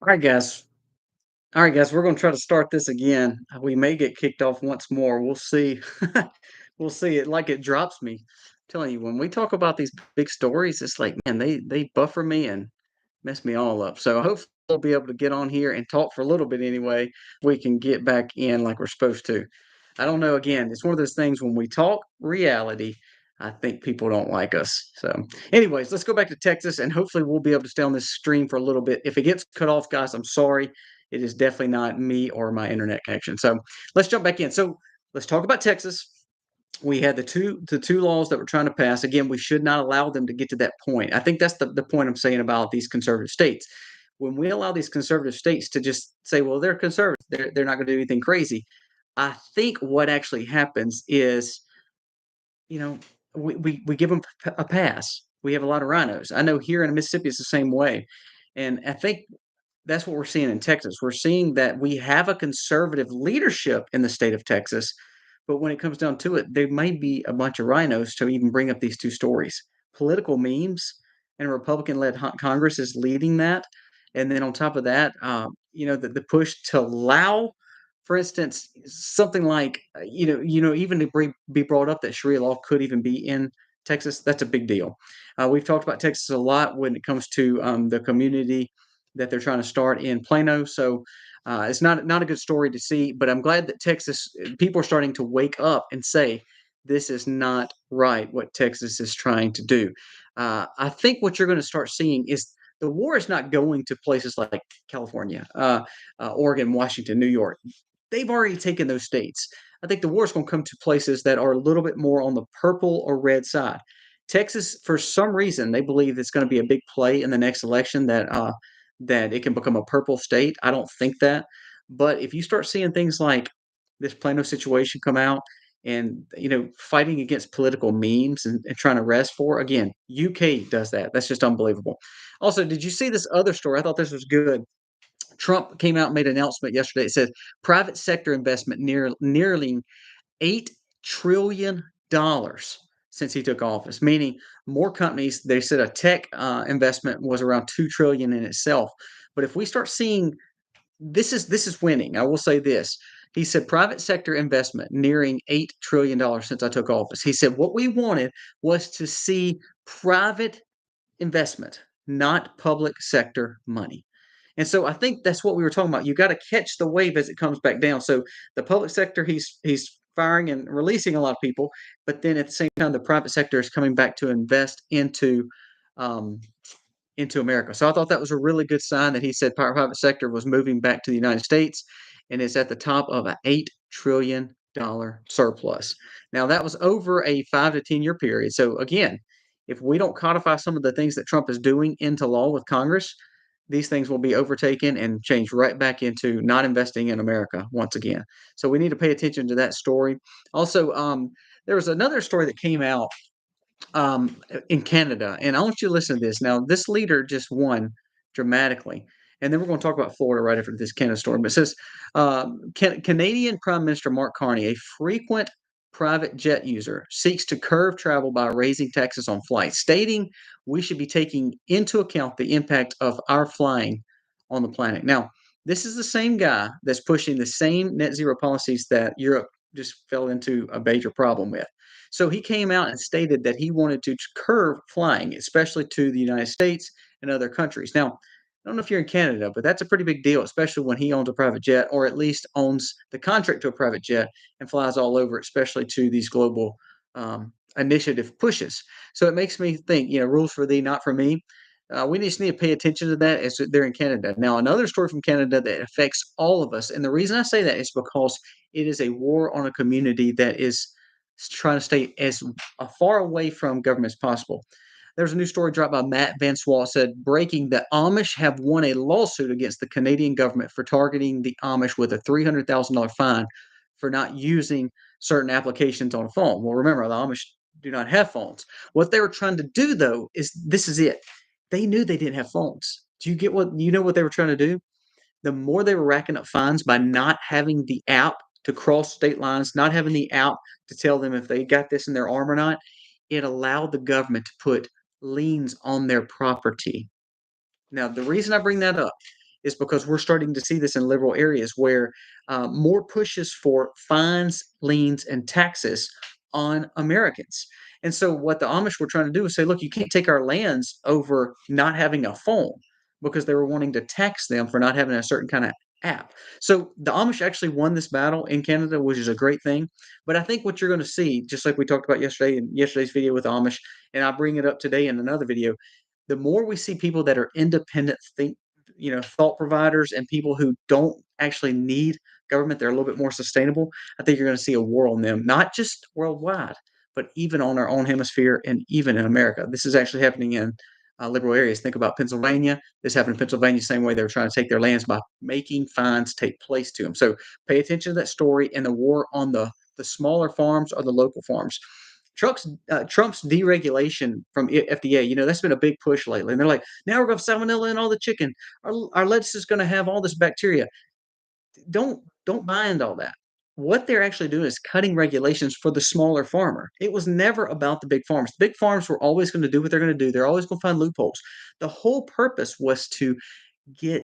All right, guys. All right, guys. We're going to try to start this again. We may get kicked off once more. We'll see. We'll see. It drops me. Telling you, when we talk about these big stories, it's like, man, they buffer me and mess me all up. So hopefully we'll be able to get on here and talk for a little bit anyway. We can get back in like we're supposed to. I don't know. Again, it's one of those things when we talk reality, I think people don't like us. So, anyways, let's go back to Texas and hopefully we'll be able to stay on this stream for a little bit. If it gets cut off, guys, I'm sorry. It is definitely not me or my internet connection. So let's jump back in. So let's talk about Texas. We had the two laws that we're trying to pass. Again, we should not allow them to get to that point. I think that's the point I'm saying about these conservative states. When we allow these conservative states to just say, well, they're conservative, they're not going to do anything crazy. I think what actually happens is, you know, we give them a pass. We have a lot of rhinos. I know here in Mississippi it's the same way, and I think that's what we're seeing in Texas. We're seeing that we have a conservative leadership in the state of Texas, but when it comes down to it, there may be a bunch of rhinos to even bring up these two stories. Political memes and a Republican-led Congress is leading that, and then on top of that, the push to allow, for instance, something like even to be brought up that Sharia law could even be in Texas. That's a big deal. We've talked about Texas a lot when it comes to the community that they're trying to start in Plano. So it's not a good story to see, but I'm glad that Texas people are starting to wake up and say this is not right what Texas is trying to do. I think what you're going to start seeing is the war is not going to places like California, Oregon, Washington, New York. They've already taken those states. I think the war is going to come to places that are a little bit more on the purple or red side. Texas, for some reason, they believe it's going to be a big play in the next election that it can become a purple state. I don't think that. But if you start seeing things like this Plano situation come out and fighting against political memes and trying to rest for again, UK does that. That's just unbelievable. Also, did you see this other story? I thought this was good. Trump came out and made an announcement yesterday. It said private sector investment nearly $8 trillion since he took office, meaning more companies. They said a tech investment was around 2 trillion in itself. But if we start seeing this is winning. I will say this. He said private sector investment nearing $8 trillion since I took office. He said what we wanted was to see private investment, not public sector money. And so I think that's what we were talking about. You got to catch the wave as it comes back down. So the public sector, he's firing and releasing a lot of people, but then at the same time, the private sector is coming back to invest um, into America. So I thought that was a really good sign that he said private sector was moving back to the United States and is at the top of an $8 trillion surplus. Now that was over a 5 to 10 year period. So again, if we don't codify some of the things that Trump is doing into law with Congress, these things will be overtaken and changed right back into not investing in America once again. So we need to pay attention to that story. Also, there was another story that came out in Canada. And I want you to listen to this. Now, this leader just won dramatically. And then we're going to talk about Florida right after this Canada story. But it says Canadian Prime Minister Mark Carney, a frequent private jet user, seeks to curb travel by raising taxes on flights, stating we should be taking into account the impact of our flying on the planet. Now, this is the same guy that's pushing the same net zero policies that Europe just fell into a major problem with. So he came out and stated that he wanted to curb flying, especially to the United States and other countries. Now, I don't know if you're in Canada, but that's a pretty big deal, especially when he owns a private jet or at least owns the contract to a private jet and flies all over, especially to these global initiative pushes. So it makes me think, rules for thee, not for me. We just need to pay attention to that as they're in Canada. Now, another story from Canada that affects all of us, and the reason I say that is because it is a war on a community that is trying to stay as far away from government as possible. There's a new story dropped by Matt Van Swat said, breaking the Amish have won a lawsuit against the Canadian government for targeting the Amish with a $300,000 fine for not using certain applications on a phone. Well, remember, the Amish do not have phones. What they were trying to do, though, is this is it. They knew they didn't have phones. Do you know what they were trying to do? The more they were racking up fines by not having the app to cross state lines, not having the app to tell them if they got this in their arm or not, it allowed the government to put liens on their property. Now, the reason I bring that up is because we're starting to see this in liberal areas where more pushes for fines, liens, and taxes on Americans. And so, what the Amish were trying to do is say, look, you can't take our lands over not having a phone because they were wanting to tax them for not having a certain kind of app. So, the Amish actually won this battle in Canada, which is a great thing. But I think what you're going to see, just like we talked about yesterday in yesterday's video with Amish, and I bring it up today in another video, the more we see people that are independent thought providers and people who don't actually need government, they're a little bit more sustainable. I think you're going to see a war on them, not just worldwide, but even on our own hemisphere and even in America. This is actually happening in liberal areas. Think about Pennsylvania. This happened in Pennsylvania, same way they were trying to take their lands by making fines take place to them. So pay attention to that story and the war on the smaller farms or the local farms. Trump's deregulation from FDA, that's been a big push lately. And they're like, now we're going to have salmonella in all the chicken. Our lettuce is going to have all this bacteria. Don't mind all that. What they're actually doing is cutting regulations for the smaller farmer. It was never about the big farms. Big farms were always going to do what they're going to do. They're always going to find loopholes. The whole purpose was to get